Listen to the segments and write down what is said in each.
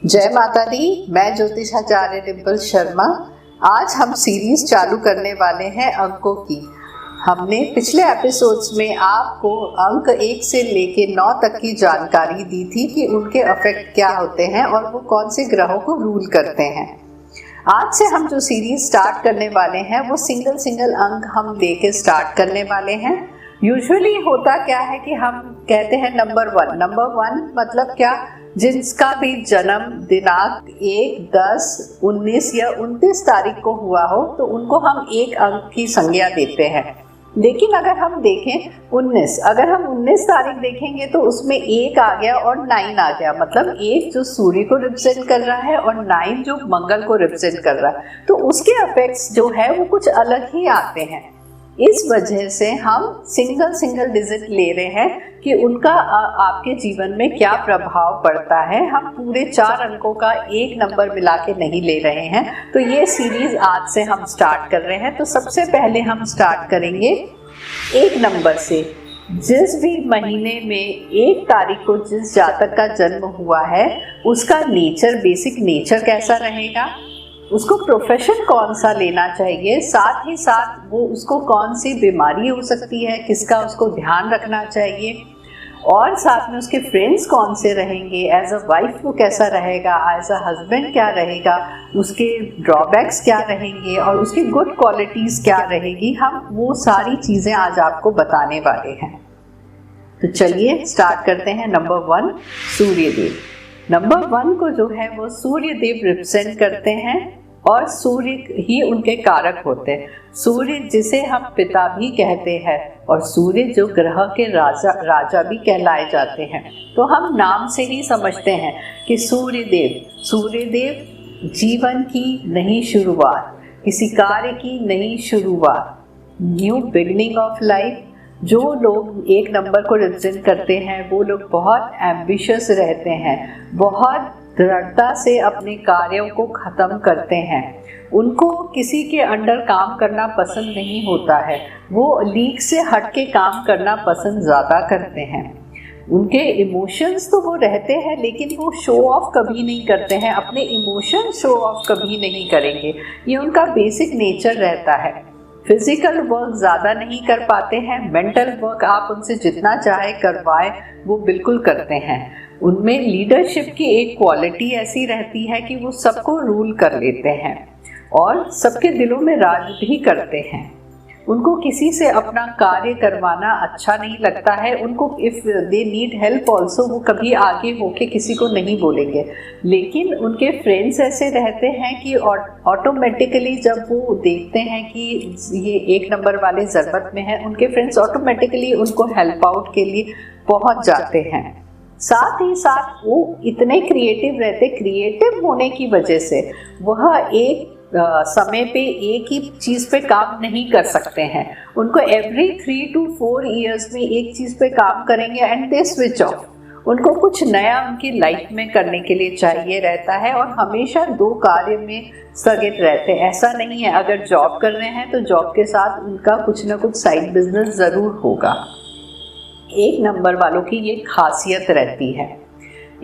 जय माता दी। मैं ज्योतिषाचार्य डिम्पल शर्मा। आज हम सीरीज चालू करने वाले हैं अंकों की। हमने पिछले एपिसोड्स में आपको अंक 1 से लेके 9 तक की जानकारी दी थी कि उनके अफेक्ट क्या होते हैं और वो कौन से ग्रहों को रूल करते हैं। आज से हम जो सीरीज स्टार्ट करने वाले हैं वो सिंगल अंक हम लेके स्टार्ट करने वाले हैं। यूजुअली होता क्या है कि हम कहते हैं नंबर वन मतलब क्या, जिसका भी जन्म दिनांक 1, 10, 19 या 29 तारीख को हुआ हो तो उनको हम एक अंक की संज्ञा देते हैं। लेकिन अगर हम देखें 19, अगर हम 19 तारीख देखेंगे तो उसमें 1 आ गया और 9 आ गया, मतलब 1 जो सूर्य को रिप्रेजेंट कर रहा है और 9 जो मंगल को रिप्रेजेंट कर रहा है, तो उसके इफेक्ट्स जो है वो कुछ अलग ही आते हैं। इस वजह से हम सिंगल डिजिट ले रहे हैं कि उनका आपके जीवन में क्या प्रभाव पड़ता है। हम पूरे 4 अंकों का एक नंबर मिला के नहीं ले रहे हैं। तो ये सीरीज आज से हम स्टार्ट कर रहे हैं। तो सबसे पहले हम स्टार्ट करेंगे 1 नंबर से। जिस भी महीने में 1 तारीख को जिस जातक का जन्म हुआ है उसका नेचर, बेसिक नेचर कैसा रहेगा, उसको प्रोफेशन कौन सा लेना चाहिए, साथ ही साथ वो उसको कौन सी बीमारी हो सकती है, किसका उसको ध्यान रखना चाहिए, और साथ में उसके फ्रेंड्स कौन से रहेंगे, एज अ वाइफ वो कैसा रहेगा, एज अ हस्बैंड क्या रहेगा, उसके ड्रॉबैक्स क्या रहेंगे और उसकी गुड क्वालिटीज़ क्या रहेगी। हम वो सारी चीज़ें आज आपको बताने वाले हैं। तो चलिए स्टार्ट करते हैं। नंबर 1, सूर्यदेव। नंबर 1 को जो है वो सूर्य देव रिप्रेजेंट करते हैं और सूर्य ही उनके कारक होते हैं। सूर्य जिसे हम पिता भी कहते हैं और सूर्य जो ग्रह के राजा भी कहलाए जाते हैं। तो हम नाम से ही समझते हैं कि सूर्यदेव जीवन की नई शुरुआत, किसी कार्य की नई शुरुआत, न्यू बिगनिंग ऑफ लाइफ। जो लोग 1 नंबर को रिप्रेजेंट करते हैं वो लोग बहुत एम्बिशियस रहते हैं, बहुत दृढ़ता से अपने कार्यों को ख़त्म करते हैं। उनको किसी के अंडर काम करना पसंद नहीं होता है, वो लीक से हट के काम करना पसंद ज़्यादा करते हैं। उनके इमोशंस तो वो रहते हैं लेकिन वो शो ऑफ कभी नहीं करते हैं, अपने इमोशन शो ऑफ कभी नहीं करेंगे। ये उनका बेसिक नेचर रहता है। फिजिकल वर्क ज़्यादा नहीं कर पाते हैं, मेंटल वर्क आप उनसे जितना चाहे करवाएं वो बिल्कुल करते हैं। उनमें लीडरशिप की एक क्वालिटी ऐसी रहती है कि वो सबको रूल कर लेते हैं और सबके दिलों में राज भी करते हैं। उनको किसी से अपना कार्य करवाना अच्छा नहीं लगता है। उनको if they need help also वो कभी आगे होके किसी को नहीं बोलेंगे। लेकिन उनके फ्रेंड्स ऐसे रहते हैं कि ऑटोमेटिकली जब वो देखते हैं कि ये 1 नंबर वाले ज़रूरत में है, उनके फ्रेंड्स ऑटोमेटिकली उनको हेल्प आउट के लिए पहुंच जाते हैं। साथ ही साथ वो इतने क्रिएटिव रहते, क्रिएटिव होने की वजह से वह एक समय पे एक ही चीज़ पे काम नहीं कर सकते हैं। उनको एवरी 3 to 4 ईयर्स में एक चीज़ पे काम करेंगे एंड दे स्विच ऑफ। उनको कुछ नया उनकी लाइफ में करने के लिए चाहिए रहता है और हमेशा 2 कार्य में स्थगित रहते हैं। ऐसा नहीं है, अगर जॉब कर रहे हैं तो जॉब के साथ उनका कुछ ना कुछ साइड बिजनेस ज़रूर होगा। 1 नंबर वालों की ये खासियत रहती है।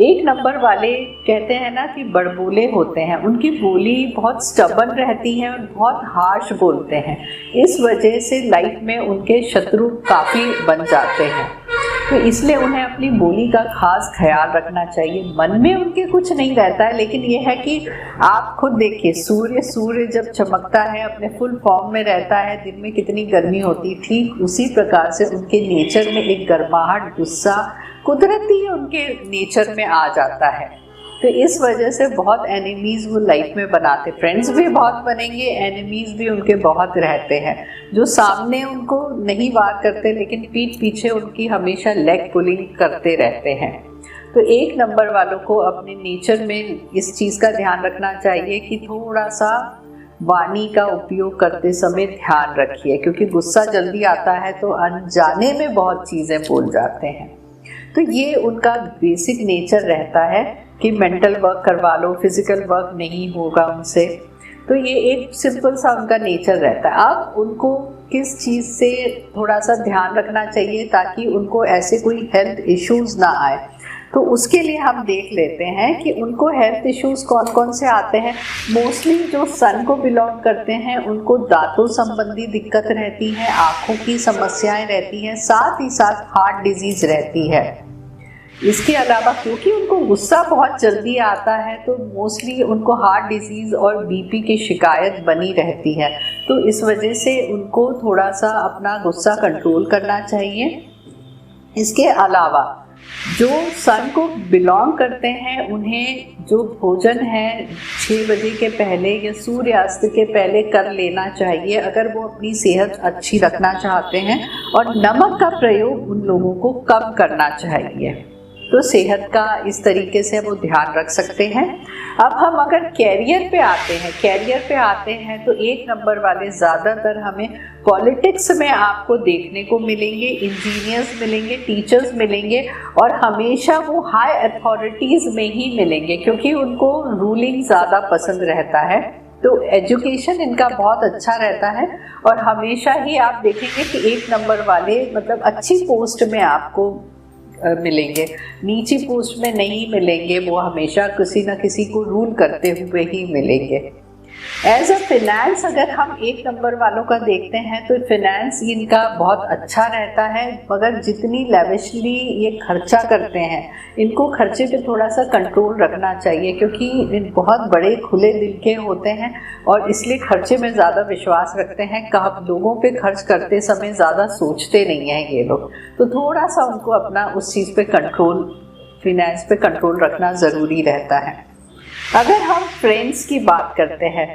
1 नंबर वाले कहते हैं ना कि बड़बोले होते हैं, उनकी बोली बहुत स्टबन रहती है और बहुत हार्श बोलते हैं। इस वजह से लाइफ में उनके शत्रु काफ़ी बन जाते हैं। तो इसलिए उन्हें अपनी बोली का खास ख्याल रखना चाहिए। मन में उनके कुछ नहीं रहता है, लेकिन ये है कि आप खुद देखिए, सूर्य जब चमकता है अपने फुल फॉर्म में रहता है, दिन में कितनी गर्मी होती, ठीक उसी प्रकार से उनके नेचर में एक गर्माहट, गुस्सा कुदरती उनके नेचर में आ जाता है। तो इस वजह से बहुत एनिमीज़ वो लाइफ में बनाते, फ्रेंड्स भी बहुत बनेंगे, एनिमीज़ भी उनके बहुत रहते हैं, जो सामने उनको नहीं वार करते लेकिन पीठ पीछे उनकी हमेशा लेग पुलिंग करते रहते हैं। तो 1 नंबर वालों को अपने नेचर में इस चीज़ का ध्यान रखना चाहिए कि थोड़ा सा वाणी का उपयोग करते समय ध्यान रखिए, क्योंकि गुस्सा जल्दी आता है तो अनजाने में बहुत चीज़ें बोल जाते हैं। तो ये उनका बेसिक नेचर रहता है कि मेंटल वर्क करवा लो, फिजिकल वर्क नहीं होगा उनसे। तो ये एक सिंपल सा उनका नेचर रहता है। अब उनको किस चीज़ से थोड़ा सा ध्यान रखना चाहिए ताकि उनको ऐसे कोई हेल्थ इश्यूज़ ना आए। तो उसके लिए हम देख लेते हैं कि उनको हेल्थ इश्यूज कौन कौन से आते हैं। मोस्टली जो सन को बिलोंग करते हैं उनको दांतों संबंधी दिक्कत रहती है, आँखों की समस्याएं रहती हैं, साथ ही साथ हार्ट डिजीज रहती है। इसके अलावा क्योंकि उनको गुस्सा बहुत जल्दी आता है तो मोस्टली उनको हार्ट डिजीज़ और बीपी की शिकायत बनी रहती है। तो इस वजह से उनको थोड़ा सा अपना गुस्सा कंट्रोल करना चाहिए। इसके अलावा जो सन को बिलोंग करते हैं उन्हें जो भोजन है 6 बजे के पहले या सूर्यास्त के पहले कर लेना चाहिए अगर वो अपनी सेहत अच्छी रखना चाहते हैं, और नमक का प्रयोग उन लोगों को कम करना चाहिए। तो सेहत का इस तरीके से वो ध्यान रख सकते हैं। अब हम अगर कैरियर पे आते हैं तो 1 नंबर वाले ज़्यादातर हमें पॉलिटिक्स में आपको देखने को मिलेंगे, इंजीनियर्स मिलेंगे, टीचर्स मिलेंगे, और हमेशा वो हाई अथॉरिटीज़ में ही मिलेंगे क्योंकि उनको रूलिंग ज़्यादा पसंद रहता है। तो एजुकेशन इनका बहुत अच्छा रहता है और हमेशा ही आप देखेंगे कि 1 नंबर वाले मतलब अच्छी पोस्ट में आपको मिलेंगे, नीची पोस्ट में नहीं मिलेंगे, वो हमेशा किसी न किसी को रूल करते हुए ही मिलेंगे। एज अ फिनेंस अगर हम 1 नंबर वालों का देखते हैं तो फिनेंस इनका बहुत अच्छा रहता है, मगर जितनी लेविशली ये खर्चा करते हैं इनको खर्चे पे थोड़ा सा कंट्रोल रखना चाहिए क्योंकि इन बहुत बड़े खुले दिल के होते हैं और इसलिए खर्चे में ज़्यादा विश्वास रखते हैं। लोगों पे खर्च करते समय ज़्यादा सोचते नहीं हैं ये लोग, तो थोड़ा सा उनको अपना उस चीज़ पे कंट्रोल, फिनेंस पे कंट्रोल रखना ज़रूरी रहता है। अगर हम फ्रेंड्स की बात करते हैं,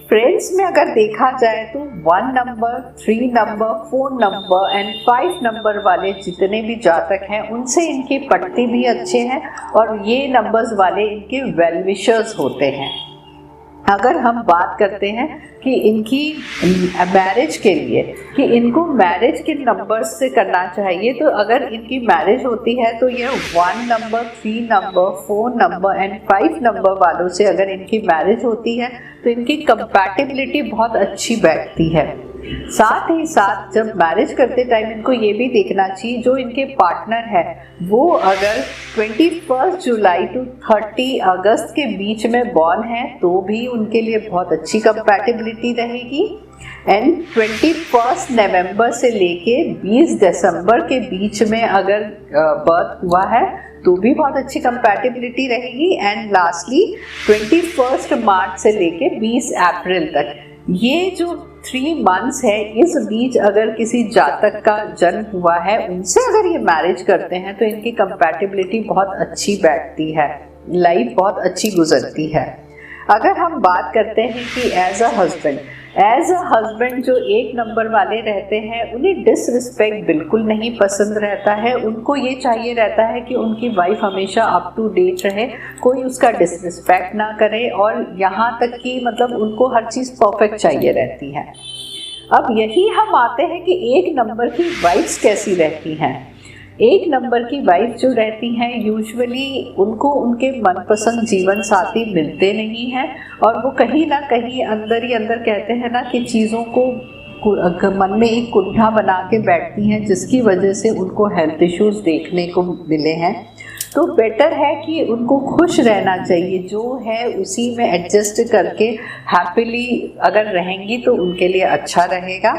फ्रेंड्स में अगर देखा जाए तो 1 number, 3 number, 4 number and 5 number वाले जितने भी जातक हैं उनसे इनके पट्टे भी अच्छे हैं और ये नंबर्स वाले इनके वेल विशर्स होते हैं। अगर हम बात करते हैं कि इनकी मैरिज के लिए कि इनको मैरिज किन नंबर्स से करना चाहिए, तो अगर इनकी मैरिज होती है तो ये 1 number, 3 number, 4 number and 5 number वालों से अगर इनकी मैरिज होती है तो इनकी कंपैटिबिलिटी बहुत अच्छी बैठती है। साथ ही साथ जब मैरिज करते टाइम इनको ये भी देखना चाहिए जो इनके पार्टनर है वो अगर 21 जुलाई टू 30 अगस्त के बीच में बॉर्न है तो भी उनके लिए बहुत अच्छी कंपैटिबिलिटी रहेगी, एंड 21 नवंबर से लेके 20 दिसंबर के बीच में अगर बर्थ हुआ है तो भी बहुत अच्छी कंपैटिबिलिटी रहेगी, एंड लास्टली 21 मार्च से लेके 20 अप्रैल तक, ये जो 3 मंथ्स है इस बीच अगर किसी जातक का जन्म हुआ है उनसे अगर ये मैरिज करते हैं तो इनकी कंपैटिबिलिटी बहुत अच्छी बैठती है, लाइफ बहुत अच्छी गुजरती है। अगर हम बात करते हैं कि एज अ हस्बैंड जो 1 नंबर वाले रहते हैं उन्हें डिसरिस्पेक्ट बिल्कुल नहीं पसंद रहता है, उनको ये चाहिए रहता है कि उनकी वाइफ हमेशा अप टू डेट रहे, कोई उसका डिसरिस्पेक्ट ना करे, और यहाँ तक कि मतलब उनको हर चीज़ परफेक्ट चाहिए रहती है। अब यही हम आते हैं कि 1 नंबर की वाइफ्स कैसी रहती हैं। 1 नंबर की वाइफ जो रहती हैं यूजुअली उनको उनके मनपसंद जीवन साथी मिलते नहीं हैं और वो कहीं ना कहीं अंदर ही अंदर कहते हैं ना कि चीज़ों को मन में एक कुंठा बना के बैठती हैं जिसकी वजह से उनको हेल्थ इश्यूज देखने को मिले हैं। तो बेटर है कि उनको खुश रहना चाहिए, जो है उसी में एडजस्ट करके हैप्पीली अगर रहेंगी तो उनके लिए अच्छा रहेगा।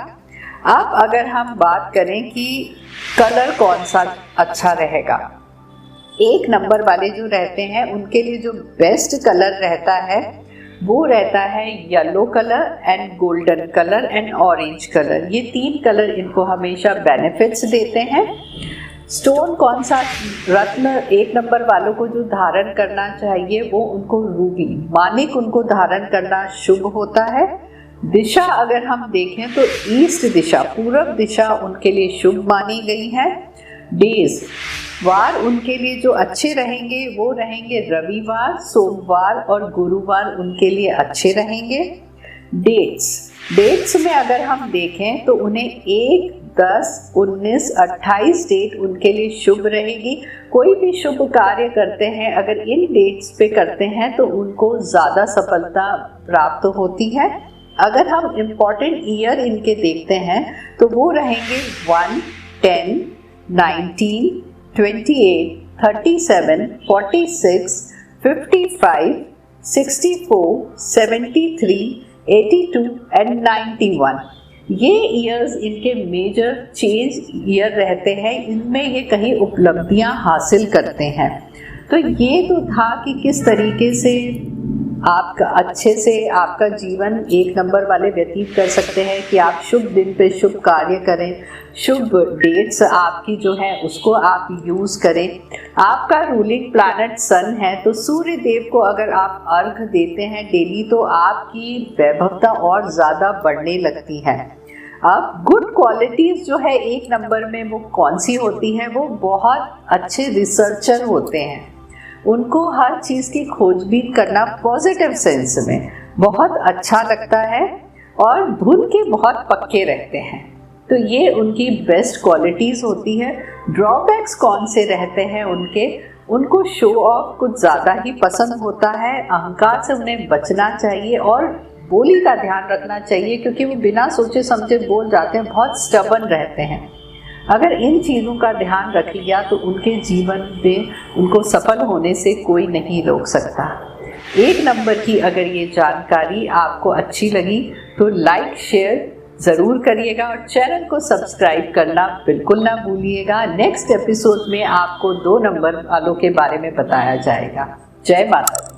अब अगर हम बात करें कि कलर कौन सा अच्छा रहेगा, 1 नंबर वाले जो रहते हैं उनके लिए जो बेस्ट कलर रहता है वो रहता है yellow colour and golden colour and orange colour. ये 3 कलर इनको हमेशा बेनिफिट्स देते हैं। स्टोन कौन सा, रत्न 1 नंबर वालों को जो धारण करना चाहिए वो उनको रूबी, मानिक उनको धारण करना शुभ होता है। दिशा अगर हम देखें तो ईस्ट दिशा, पूरब दिशा उनके लिए शुभ मानी गई है। डेज, वार उनके लिए जो अच्छे रहेंगे वो रहेंगे रविवार, सोमवार और गुरुवार उनके लिए अच्छे रहेंगे। डेट्स में अगर हम देखें तो उन्हें 1, 10, 19, 28 डेट उनके लिए शुभ रहेगी। कोई भी शुभ कार्य करते हैं अगर इन डेट्स पे करते हैं तो उनको ज़्यादा सफलता प्राप्त होती है। अगर हम इम्पॉर्टेंट ईयर इनके देखते हैं तो वो रहेंगे 1, 10, 19, 28, 37, 46, 55, 64, 73, 82 एंड 91। ये ईयर्स इनके मेजर चेंज ईयर रहते हैं, इनमें ये कई उपलब्धियां हासिल करते हैं। तो ये तो था कि किस तरीके से आपका अच्छे से आपका जीवन एक नंबर वाले व्यतीत कर सकते हैं कि आप शुभ दिन पे शुभ कार्य करें, शुभ डेट्स आपकी जो है उसको आप यूज़ करें। आपका रूलिंग प्लैनेट सन है, तो सूर्य देव को अगर आप अर्घ देते हैं डेली तो आपकी वैभवता और ज़्यादा बढ़ने लगती है। अब गुड क्वालिटीज़ जो है एक नंबर में वो कौन सी होती हैं? वो बहुत अच्छे रिसर्चर होते हैं, उनको हर चीज़ की खोजबीन करना पॉजिटिव सेंस में बहुत अच्छा लगता है और धुन के बहुत पक्के रहते हैं। तो ये उनकी बेस्ट क्वालिटीज़ होती है। ड्रॉबैक्स कौन से रहते हैं उनको शो ऑफ कुछ ज़्यादा ही पसंद होता है, अहंकार से उन्हें बचना चाहिए और बोली का ध्यान रखना चाहिए, क्योंकि वो बिना सोचे समझे बोल जाते हैं, बहुत स्टबन रहते हैं। अगर इन चीज़ों का ध्यान रख लिया तो उनके जीवन में उनको सफल होने से कोई नहीं रोक सकता। एक नंबर की अगर ये जानकारी आपको अच्छी लगी तो लाइक शेयर ज़रूर करिएगा और चैनल को सब्सक्राइब करना बिल्कुल ना भूलिएगा। नेक्स्ट एपिसोड में आपको 2 नंबर वालों के बारे में बताया जाएगा। जय माता दी।